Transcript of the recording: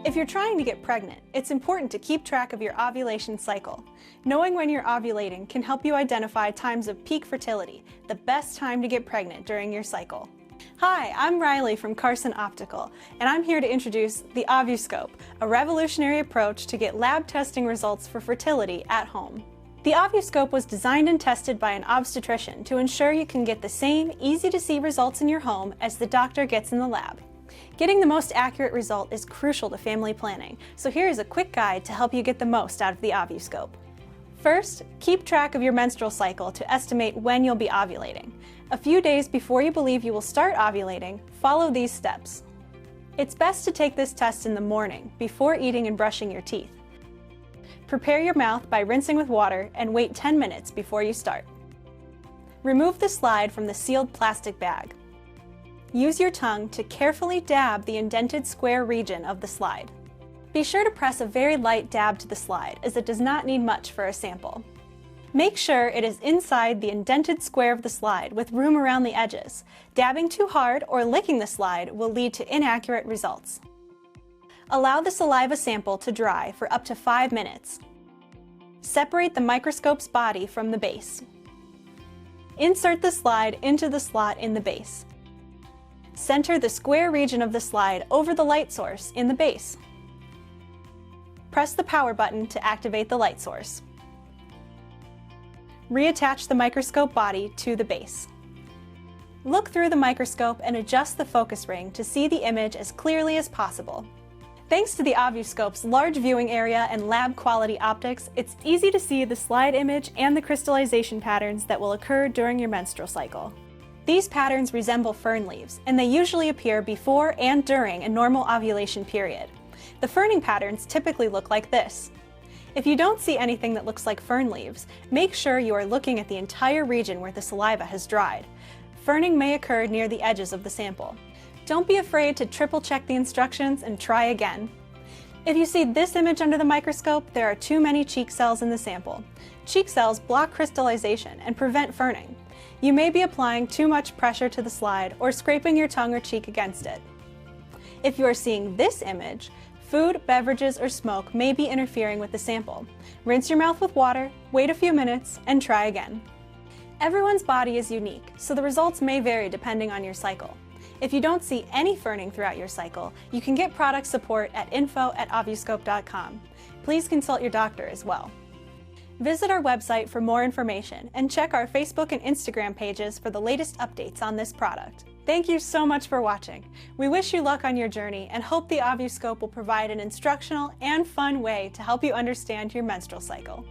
If you're trying to get pregnant, it's important to keep track of your ovulation cycle. Knowing when you're ovulating can help you identify times of peak fertility, the best time to get pregnant during your cycle. Hi, I'm Riley from Carson Optical, and I'm here to introduce the OvuScope, a revolutionary approach to get lab testing results for fertility at home. The OvuScope was designed and tested by an obstetrician to ensure you can get the same easy-to-see results in your home as the doctor gets in the lab. Getting the most accurate result is crucial to family planning, so here is a quick guide to help you get the most out of the OvuScope. First, keep track of your menstrual cycle to estimate when you'll be ovulating. A few days before you believe you will start ovulating, follow these steps. It's best to take this test in the morning, before eating and brushing your teeth. Prepare your mouth by rinsing with water and wait 10 minutes before you start. Remove the slide from the sealed plastic bag. Use your tongue to carefully dab the indented square region of the slide. Be sure to press a very light dab to the slide, as it does not need much for a sample. Make sure it is inside the indented square of the slide with room around the edges. Dabbing too hard or licking the slide will lead to inaccurate results. Allow the saliva sample to dry for up to 5 minutes. Separate the microscope's body from the base. Insert the slide into the slot in the base. Center the square region of the slide over the light source in the base. Press the power button to activate the light source. Reattach the microscope body to the base. Look through the microscope and adjust the focus ring to see the image as clearly as possible. Thanks to the OvuScope's large viewing area and lab-quality optics, it's easy to see the slide image and the crystallization patterns that will occur during your menstrual cycle. These patterns resemble fern leaves, and they usually appear before and during a normal ovulation period. The ferning patterns typically look like this. If you don't see anything that looks like fern leaves, make sure you are looking at the entire region where the saliva has dried. Ferning may occur near the edges of the sample. Don't be afraid to triple-check the instructions and try again. If you see this image under the microscope, there are too many cheek cells in the sample. Cheek cells block crystallization and prevent ferning. You may be applying too much pressure to the slide or scraping your tongue or cheek against it. If you are seeing this image, food, beverages, or smoke may be interfering with the sample. Rinse your mouth with water, wait a few minutes, and try again. Everyone's body is unique, so the results may vary depending on your cycle. If you don't see any ferning throughout your cycle, you can get product support at info@ovuscope.com. Please consult your doctor as well. Visit our website for more information and check our Facebook and Instagram pages for the latest updates on this product. Thank you so much for watching. We wish you luck on your journey and hope the OvuScope will provide an instructional and fun way to help you understand your menstrual cycle.